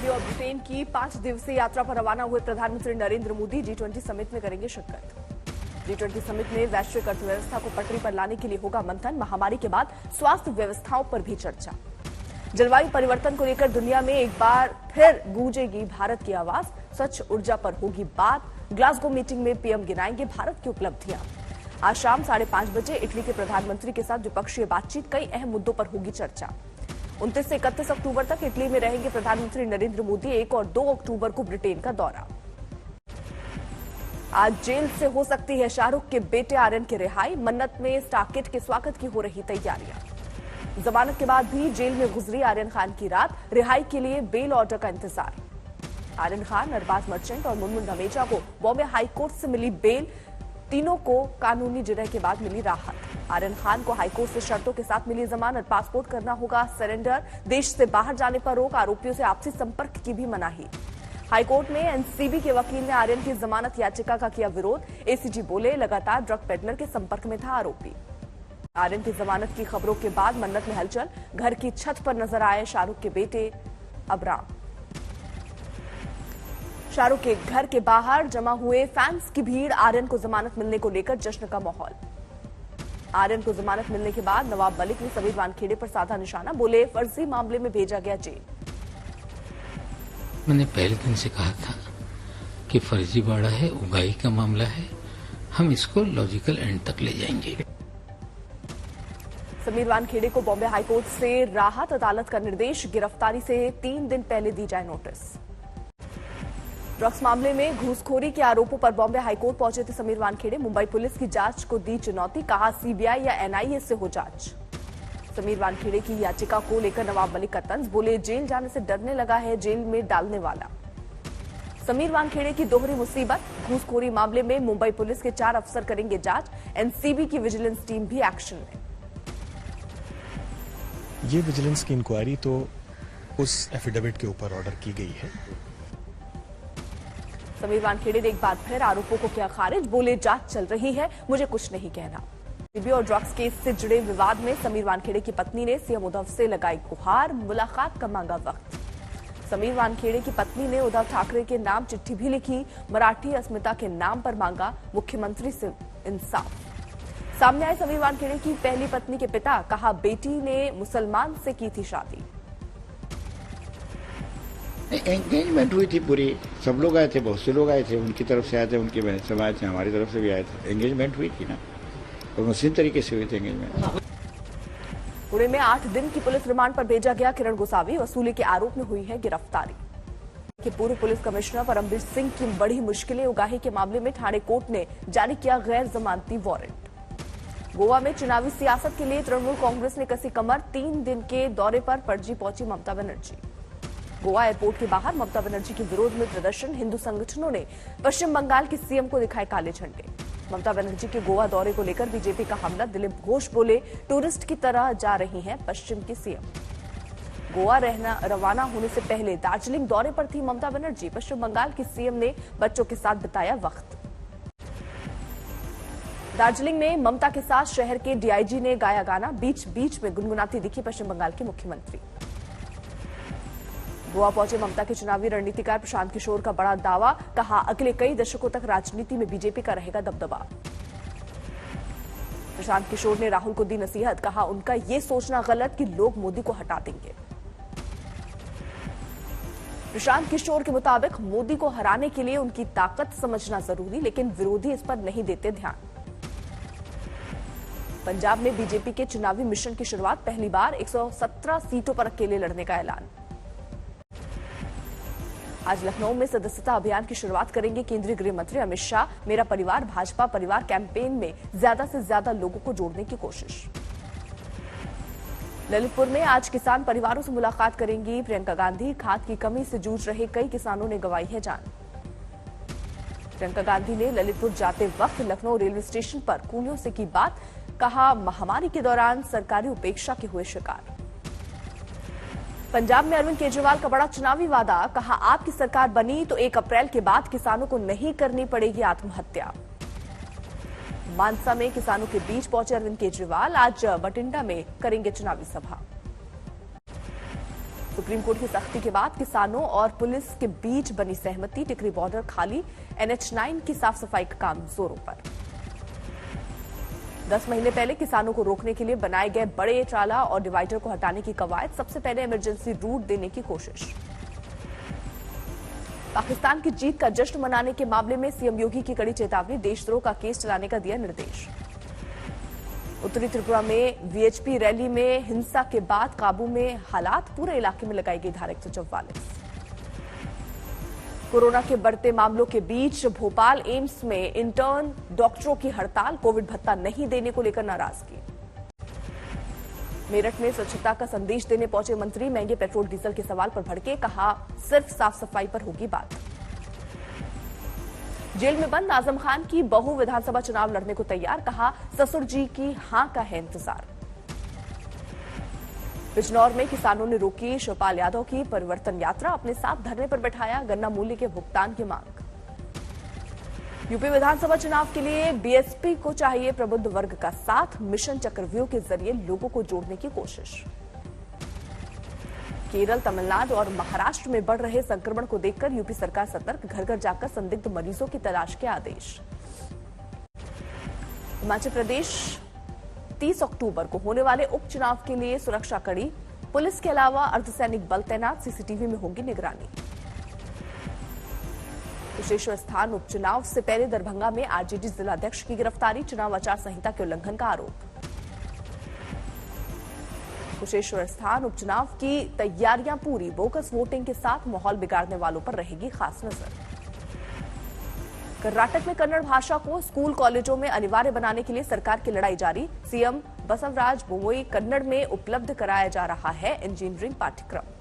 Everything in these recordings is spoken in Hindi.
यूके और ब्रिटेन की 5 दिवसीय यात्रा पर रवाना हुए प्रधानमंत्री नरेंद्र मोदी G20 समिट में करेंगे शिरकत। G20 समिट में वैश्विक अर्थव्यवस्था को पटरी पर लाने के लिए होगा मंथन। महामारी के बाद स्वास्थ्य व्यवस्थाओं पर भी चर्चा। जलवायु परिवर्तन को लेकर दुनिया में एक बार फिर गूंजेगी भारत की आवाज। स्वच्छ ऊर्जा पर होगी बात। ग्लासगो मीटिंग में पीएम गिनाएंगे भारत की उपलब्धियां। आज शाम 5:30 बजे इटली के प्रधानमंत्री के साथ द्विपक्षीय बातचीत, कई अहम मुद्दों पर होगी चर्चा। 29 से 31 अक्टूबर तक इटली में रहेंगे प्रधानमंत्री नरेंद्र मोदी। 1 और 2 अक्टूबर को ब्रिटेन का दौरा। आज जेल से हो सकती है शाहरुख के बेटे आर्यन की रिहाई। मन्नत में स्टार किड के स्वागत की हो रही तैयारियां। जमानत के बाद भी जेल में गुजरी आर्यन खान की रात। रिहाई के लिए बेल ऑर्डर का इंतजार। आर्यन खान, अरबाज मर्चेंट और मुनमुन धमेजा को बॉम्बे हाईकोर्ट से मिली बेल। तीनों को कानूनी जिरह के बाद मिली राहत। आर्यन खान को हाईकोर्ट से शर्तों के साथ मिली जमानत। पासपोर्ट करना होगा सरेंडर। देश से बाहर जाने पर रोक। आरोपियों से आपसी संपर्क की भी मनाही। हाईकोर्ट में एनसीबी के वकील ने आर्यन की जमानत याचिका का किया विरोध। एसीजी बोले, लगातार ड्रग पेडलर के संपर्क में था आरोपी। आर्यन की जमानत की खबरों के बाद मन्नत में हलचल। घर की छत पर नजर आए शाहरुख के बेटे अबराम। शाहरुख के घर के बाहर जमा हुए फैंस की भीड़। आर्यन को जमानत मिलने को लेकर जश्न का माहौल। आर्यन को जमानत मिलने के बाद नवाब मलिक ने समीर वानखेड़े पर साधा निशाना। बोले, फर्जी मामले में भेजा गया जेल। मैंने पहले दिन से कहा था कि फर्जीवाड़ा है, उगाही का मामला है, हम इसको लॉजिकल एंड तक ले जाएंगे। समीर वानखेड़े को बॉम्बे हाईकोर्ट से राहत। अदालत का निर्देश, गिरफ्तारी से 3 दिन पहले दी जाए नोटिस। ड्रग्स मामले में घूसखोरी के आरोपों पर बॉम्बे हाईकोर्ट पहुंचे थे समीर वानखेड़े। मुंबई पुलिस की जांच को दी चुनौती। कहा, सीबीआई या एनआईए से हो जांच। समीर वानखेड़े की याचिका को लेकर नवाब मलिक का तंज। बोले, जेल जाने से डरने लगा है जेल में डालने वाला। समीर वानखेड़े की दोहरी मुसीबत। घूसखोरी मामले में मुंबई पुलिस के 4 अफसर करेंगे जांच। एनसीबी की विजिलेंस टीम भी एक्शन में। ये विजिलेंस की इंक्वायरी तो उस एफिडेविट के ऊपर ऑर्डर की गई है। समीर वानखेड़े ने एक बार फिर आरोपों को किया खारिज। बोले, जांच चल रही है, मुझे कुछ नहीं कहना। सीबीआई और ड्रग्स केस से जुड़े विवाद में समीर वानखेड़े की पत्नी ने सीएम उद्धव से लगाई गुहार। मुलाकात का मांगा वक्त। समीर वानखेड़े की पत्नी ने उद्धव ठाकरे के नाम चिट्ठी भी लिखी। मराठी अस्मिता के नाम पर मांगा मुख्यमंत्री से इंसाफ। सामने आए समीर वानखेड़े की पहली पत्नी के पिता। कहा, बेटी ने मुसलमान से की थी शादी। एंगेजमेंट हुई थी पूरी, सब लोग आए थे, बहुत से लोग आए थे, उनकी तरफ से आए थे, उनकी बहन सब आए थे, हमारी तरफ से भी आए थे। एंगेजमेंट हुई थी ना, और मशीन तरीके से हुई थी एंगेजमेंट। पुणे में 8 दिन की पुलिस रिमांड पर भेजा गया किरण गोसावी। वसूली के आरोप में हुई है गिरफ्तारी। कि पूर्व पुलिस कमिश्नर परमबीर सिंह की बड़ी मुश्किलें। उगाही के मामले में ठाणे कोर्ट ने जारी किया गैर जमानती वारंट। गोवा में चुनावी सियासत के लिए तृणमूल कांग्रेस ने कसी कमर। 3 दिन के दौरे पर पणजी पहुंची ममता बनर्जी। गोवा एयरपोर्ट के बाहर ममता बनर्जी के विरोध में प्रदर्शन। हिंदू संगठनों ने पश्चिम बंगाल के सीएम को दिखाए काले झंडे। ममता बनर्जी के गोवा दौरे को लेकर बीजेपी का हमला। दिलीप घोष बोले, टूरिस्ट की तरह जा रही हैं पश्चिम की सीएम। गोवा रवाना होने से पहले दार्जिलिंग दौरे पर थी ममता बनर्जी। पश्चिम बंगाल की सीएम ने बच्चों के साथ बिताया वक्त। दार्जिलिंग में ममता के साथ शहर के डीआईजी ने गाया गाना। बीच बीच में गुनगुनाती दिखी पश्चिम बंगाल की मुख्यमंत्री। गोवा पहुंचे ममता के चुनावी रणनीतिकार प्रशांत किशोर का बड़ा दावा। कहा, अगले कई दशकों तक राजनीति में बीजेपी का रहेगा दबदबा। प्रशांत किशोर ने राहुल को दी नसीहत। कहा, उनका ये सोचना गलत कि लोग मोदी को हटा देंगे। प्रशांत किशोर के मुताबिक मोदी को हराने के लिए उनकी ताकत समझना जरूरी, लेकिन विरोधी इस पर नहीं देते ध्यान। पंजाब में बीजेपी के चुनावी मिशन की शुरुआत। पहली बार 117 सीटों पर अकेले लड़ने का ऐलान। आज लखनऊ में सदस्यता अभियान की शुरुआत करेंगे केंद्रीय गृह मंत्री अमित शाह। मेरा परिवार भाजपा परिवार कैंपेन में ज्यादा से ज्यादा लोगों को जोड़ने की कोशिश। ललितपुर में आज किसान परिवारों से मुलाकात करेंगी प्रियंका गांधी। खाद की कमी से जूझ रहे कई किसानों ने गंवाई है जान। प्रियंका गांधी ने ललितपुर जाते वक्त लखनऊ रेलवे स्टेशन पर कूलियों से की बात। कहा, महामारी के दौरान सरकारी उपेक्षा के हुए शिकार। पंजाब में अरविंद केजरीवाल का बड़ा चुनावी वादा। कहा, आपकी सरकार बनी तो 1 अप्रैल के बाद किसानों को नहीं करनी पड़ेगी आत्महत्या। मानसा में किसानों के बीच पहुंचे अरविंद केजरीवाल। आज बठिंडा में करेंगे चुनावी सभा। सुप्रीम कोर्ट की सख्ती के बाद किसानों और पुलिस के बीच बनी सहमति, टिकरी बॉर्डर खाली, NH9 की साफ सफाई का काम जोरों पर। 10 महीने पहले किसानों को रोकने के लिए बनाए गए बड़े ट्राला और डिवाइडर को हटाने की कवायद, सबसे पहले इमरजेंसी रूट देने की कोशिश। पाकिस्तान की जीत का जश्न मनाने के मामले में सीएम योगी की कड़ी चेतावनी, देशद्रोह का केस चलाने का दिया निर्देश। उत्तरी त्रिपुरा में वीएचपी रैली में हिंसा के बाद काबू में हालात, पूरे इलाके में लगाई गई धारा 144। कोरोना के बढ़ते मामलों के बीच भोपाल एम्स में इंटर्न डॉक्टरों की हड़ताल, कोविड भत्ता नहीं देने को लेकर नाराजगी। मेरठ में स्वच्छता का संदेश देने पहुंचे मंत्री महंगे पेट्रोल डीजल के सवाल पर भड़के, कहा सिर्फ साफ सफाई पर होगी बात। जेल में बंद आजम खान की बहू विधानसभा चुनाव लड़ने को तैयार, कहा ससुर जी की हां का है इंतजार। बिजनौर में किसानों ने रोकी शिवपाल यादव की परिवर्तन यात्रा, अपने साथ धरने पर बैठाया गन्ना मूल्य के भुगतान की मांग। यूपी विधानसभा चुनाव के लिए बीएसपी को चाहिए प्रबुद्ध वर्ग का साथ, मिशन चक्रव्यूह के जरिए लोगों को जोड़ने की कोशिश। केरल, तमिलनाडु और महाराष्ट्र में बढ़ रहे संक्रमण को देखकर यूपी सरकार सतर्क, घर घर जाकर संदिग्ध मरीजों की तलाश के आदेश। हिमाचल प्रदेश 30 अक्टूबर को होने वाले उपचुनाव के लिए सुरक्षा कड़ी, पुलिस के अलावा अर्धसैनिक बल तैनात, सीसीटीवी में होगी निगरानी। कुशेश्वर स्थान उपचुनाव से पहले दरभंगा में आरजेडी जिलाध्यक्ष की गिरफ्तारी, चुनाव आचार संहिता के उल्लंघन का आरोप। कुशेश्वर स्थान उपचुनाव की तैयारियां पूरी, बोगस वोटिंग के साथ माहौल बिगाड़ने वालों पर रहेगी खास नजर। कर्नाटक में कन्नड़ भाषा को स्कूल कॉलेजों में अनिवार्य बनाने के लिए सरकार की लड़ाई जारी, सीएम बसवराज बोमोई, कन्नड़ में उपलब्ध कराया जा रहा है इंजीनियरिंग पाठ्यक्रम।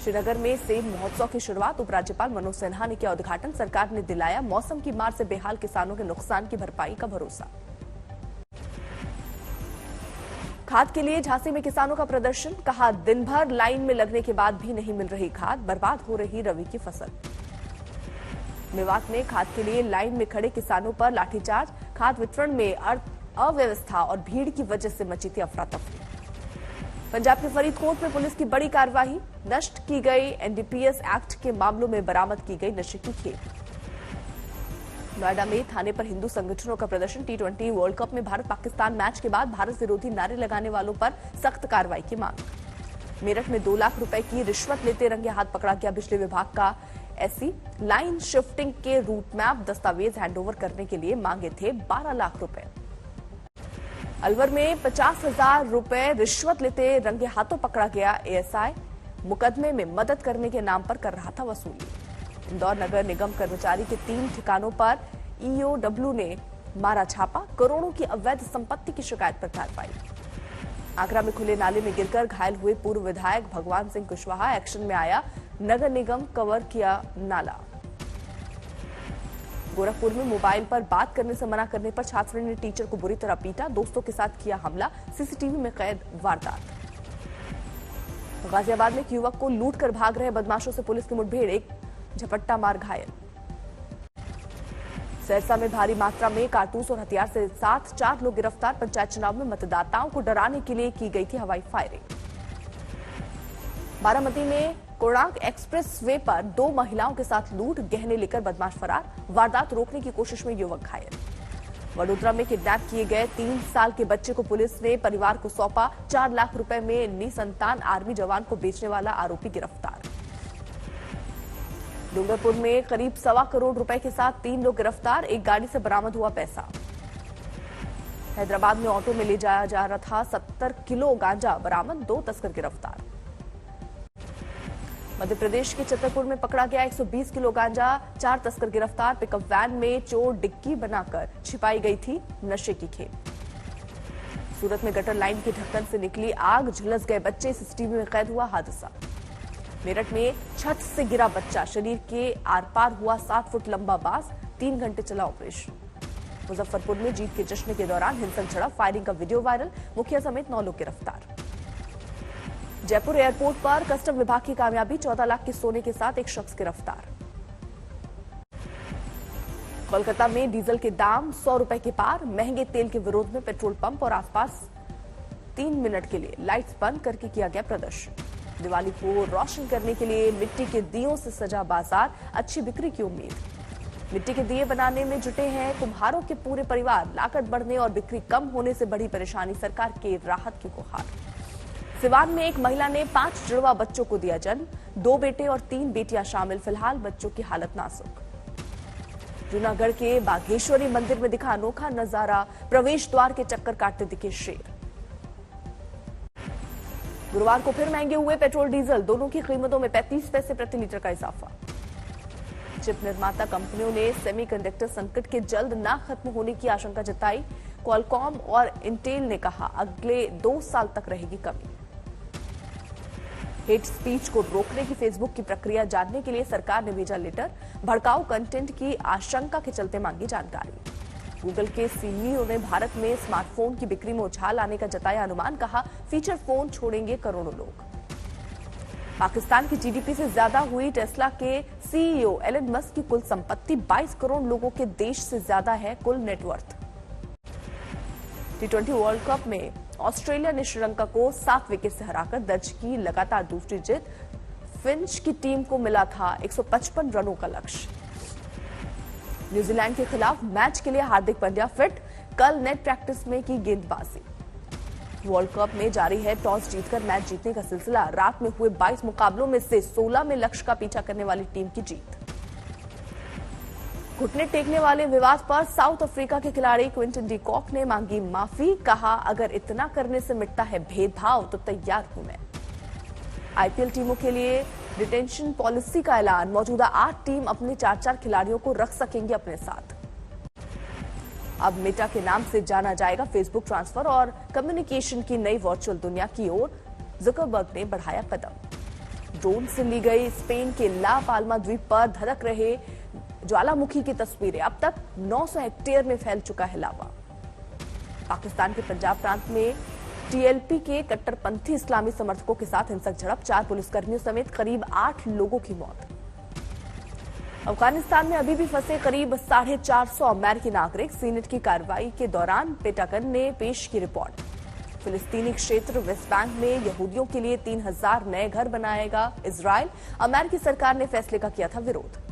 श्रीनगर में सेब महोत्सव की शुरुआत, उपराज्यपाल मनोज सिन्हा ने किया उद्घाटन, सरकार ने दिलाया मौसम की मार से बेहाल किसानों के नुकसान की भरपाई का भरोसा। खाद के लिए झांसी में किसानों का प्रदर्शन, कहा दिन भर लाइन में लगने के बाद भी नहीं मिल रही खाद, बर्बाद हो रही रबी की फसल। मेवात में खाद के लिए लाइन में खड़े किसानों पर लाठीचार्ज, खाद वितरण में अव्यवस्था और भीड़ की वजह से मची थी अफरा तफरी। पंजाब के फरीदकोट में पुलिस की बड़ी कार्रवाई, नष्ट की गई एनडीपीएस एक्ट के मामलों में बरामद की गई नशे की खेप। नोएडा में थाने पर हिंदू संगठनों का प्रदर्शन, T20 वर्ल्ड कप में भारत पाकिस्तान मैच के बाद भारत विरोधी नारे लगाने वालों पर सख्त कार्रवाई की मांग। मेरठ में 2 लाख रुपए की रिश्वत लेते रंगे हाथ पकड़ा गया बिजली विभाग का एससी, लाइन शिफ्टिंग के रूट मैप दस्तावेज हैंडओवर करने के लिए मांगे थे 12 लाख रुपए। अलवर में 50,000 रुपए रिश्वत लेते रंगे हाथों पकड़ा गया एएसआई, मुकदमे में मदद करने के नाम पर कर रहा था वसूली। इंदौर नगर निगम कर्मचारी के 3 ठिकानों पर ईओडब्ल्यू ने मारा छापा, करोड़ों की अवैध संपत्ति की शिकायत पर कार्रवाई। आगरा में खुले नाले में गिरकर घायल हुए पूर्व विधायक भगवान सिंह कुशवाहा, एक्शन में आया नगर निगम, कवर किया नाला। गोरखपुर में मोबाइल पर बात करने से मना करने पर छात्र ने टीचर को बुरी तरह पीटा, दोस्तों के साथ किया हमला, सीसीटीवी में कैद वारदात। गाजियाबाद में एक युवक को लूट कर भाग रहे बदमाशों से पुलिस की मुठभेड़, एक झपट्टा मार घायल। सहरसा में भारी मात्रा में कारतूस और हथियार से साथ 4 लोग गिरफ्तार, पंचायत चुनाव में मतदाताओं को डराने के लिए की गई थी हवाई फायरिंग। बारामती में कोणार्क एक्सप्रेस वे पर 2 महिलाओं के साथ लूट, गहने लेकर बदमाश फरार, वारदात रोकने की कोशिश में युवक घायल। वडोदरा में किडनैप किए गए 3 साल के बच्चे को पुलिस ने परिवार को सौंपा, 4 लाख रुपए में निसंतान आर्मी जवान को बेचने वाला आरोपी गिरफ्तार। डूंगरपुर में करीब 1.25 करोड़ रुपए के साथ 3 लोग गिरफ्तार, एक गाड़ी से बरामद हुआ पैसा। हैदराबाद में ऑटो में ले जाया जा रहा था 70 किलो गांजा बरामद, 2 तस्कर गिरफ्तार। मध्य प्रदेश के छतरपुर में पकड़ा गया 120 किलो गांजा, 4 तस्कर गिरफ्तार, पिकअप वैन में चोर डिक्की बनाकर छिपाई गई थी नशे की खेप। सूरत में गटर लाइन की ढक्कन से निकली आग, झुलस गए बच्चे, सीसीटीवी में कैद हुआ हादसा। मेरठ में छत से गिरा बच्चा, शरीर के आर पार हुआ 7 फुट लंबा बांस, 3 घंटे चला ऑपरेशन। मुजफ्फरपुर में जीत के जश्न के दौरान हिंसक झड़प, फायरिंग का वीडियो वायरल, मुखिया समेत 9 लोग गिरफ्तार। जयपुर एयरपोर्ट पर कस्टम विभाग की कामयाबी, 14 लाख के सोने के साथ एक शख्स गिरफ्तार। कोलकाता में डीजल के दाम 100 रुपए के पार, महंगे तेल के विरोध में पेट्रोल पंप और आसपास 3 मिनट के लिए लाइट्स बंद करके किया गया प्रदर्शन। दिवाली को रोशन करने के लिए मिट्टी के दियों से सजा बाजार, अच्छी बिक्री की उम्मीद। मिट्टी के दिए बनाने में जुटे हैं कुम्हारों के पूरे परिवार। लागत बढ़ने और बिक्री कम होने से बड़ी परेशानी, सरकार की राहत की गुहार। सिवान में एक महिला ने 5 जुड़वा बच्चों को दिया जन्म, 2 बेटे और 3 बेटियां शामिल, फिलहाल बच्चों की हालत नाजुक। जूनागढ़ के बाघेश्वरी मंदिर में दिखा अनोखा नजारा, प्रवेश द्वार के चक्कर काटते दिखे शेर। गुरुवार को फिर महंगे हुए पेट्रोल डीजल, दोनों की कीमतों में 35 पैसे प्रति लीटर का इजाफा। चिप निर्माता कंपनियों ने सेमीकंडक्टर संकट के जल्द न खत्म होने की आशंका जताई। क्वालकॉम और इंटेल ने कहा अगले 2 साल तक रहेगी कमी। हेट स्पीच को रोकने की फेसबुक की प्रक्रिया जानने के लिए सरकार ने भेजा लेटर, भड़काऊ कंटेंट की आशंका के चलते मांगी जानकारी। गूगल के सीईओ ने भारत में स्मार्टफोन की बिक्री में उछाल आने का जताया अनुमान, कहा फीचर फोन छोड़ेंगे करोड़ों लोग। पाकिस्तान की जीडीपी से ज्यादा हुई टेस्ला के सीईओ एलन मस्क की कुल संपत्ति 22 करोड़ लोगों के देश से ज्यादा है कुल नेटवर्थ। T20 वर्ल्ड कप में ऑस्ट्रेलिया ने श्रीलंका को 7 विकेट से हराकर दर्ज की लगातार दूसरी जीत। फिंच की टीम को मिला था 155 रनों का लक्ष्य। न्यूजीलैंड के खिलाफ मैच के लिए हार्दिक पांड्या फिट, कल नेट प्रैक्टिस में की गेंदबाजी। वर्ल्ड कप में जारी है टॉस जीतकर मैच जीतने का सिलसिला, रात में हुए 22 मुकाबलों में से 16 में लक्ष्य का पीछा करने वाली टीम की जीत। घुटने टेकने वाले विवाद पर साउथ अफ्रीका के खिलाड़ी क्विंटन डी कॉक ने मांगी माफी, कहा अगर इतना करने से मिटता है भेदभाव तो तैयार हूं मैं। आईपीएल टीमों के लिए डिटेंशन पॉलिसी का ऐलान, मौजूदा 8 टीम अपने 4-4 खिलाड़ियों को रख सकेंगे अपने साथ। अब मेटा के नाम से जाना जाएगा फेसबुक, ट्रांसफर और कम्युनिकेशन की नई वर्चुअल दुनिया की ओर जुकरबर्ग ने बढ़ाया कदम। ड्रोन से ली गई स्पेन के ला पाल्मा द्वीप पर धधक रहे ज्वालामुखी की तस्वीरें, अब तक 900 हेक्टेयर में फैल चुका है लावा। पाकिस्तान के पंजाब प्रांत में टीएलपी के कट्टरपंथी इस्लामी समर्थकों के साथ हिंसक झड़प, 4 पुलिसकर्मियों समेत करीब 8 लोगों की मौत। अफगानिस्तान में अभी भी फंसे करीब 450 अमेरिकी नागरिक, सीनेट की कार्रवाई के दौरान पेंटागन ने पेश की रिपोर्ट। फिलिस्तीनी क्षेत्र वेस्ट बैंक में यहूदियों के लिए 3000 नए घर बनाएगा इजराइल, अमेरिकी सरकार ने फैसले का किया था विरोध।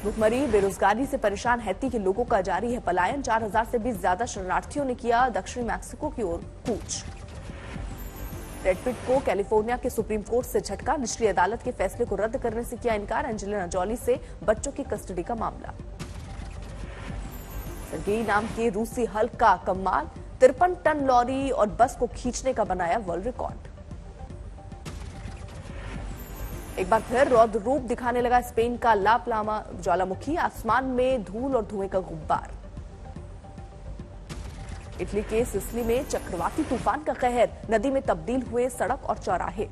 भुखमरी, बेरोजगारी से परेशान हैती के लोगों का जारी है पलायन, 4000 से भी ज्यादा शरणार्थियों ने किया दक्षिणी मैक्सिको की ओर कूच। ब्रैड पिट को कैलिफोर्निया के सुप्रीम कोर्ट से झटका, निचली अदालत के फैसले को रद्द करने से किया इनकार। एंजेलिना जॉली से बच्चों की कस्टडी का मामला। सर्गेई नाम के रूसी हल्क का कमाल, 53 टन लॉरी और बस को खींचने का बनाया वर्ल्ड रिकॉर्ड। एक बार फिर रौद्र रूप दिखाने लगा स्पेन का ला पाल्मा ज्वालामुखी, आसमान में धूल और धुएं का गुब्बार। इटली के सिसिली में चक्रवाती तूफान का कहर, नदी में तब्दील हुए सड़क और चौराहे।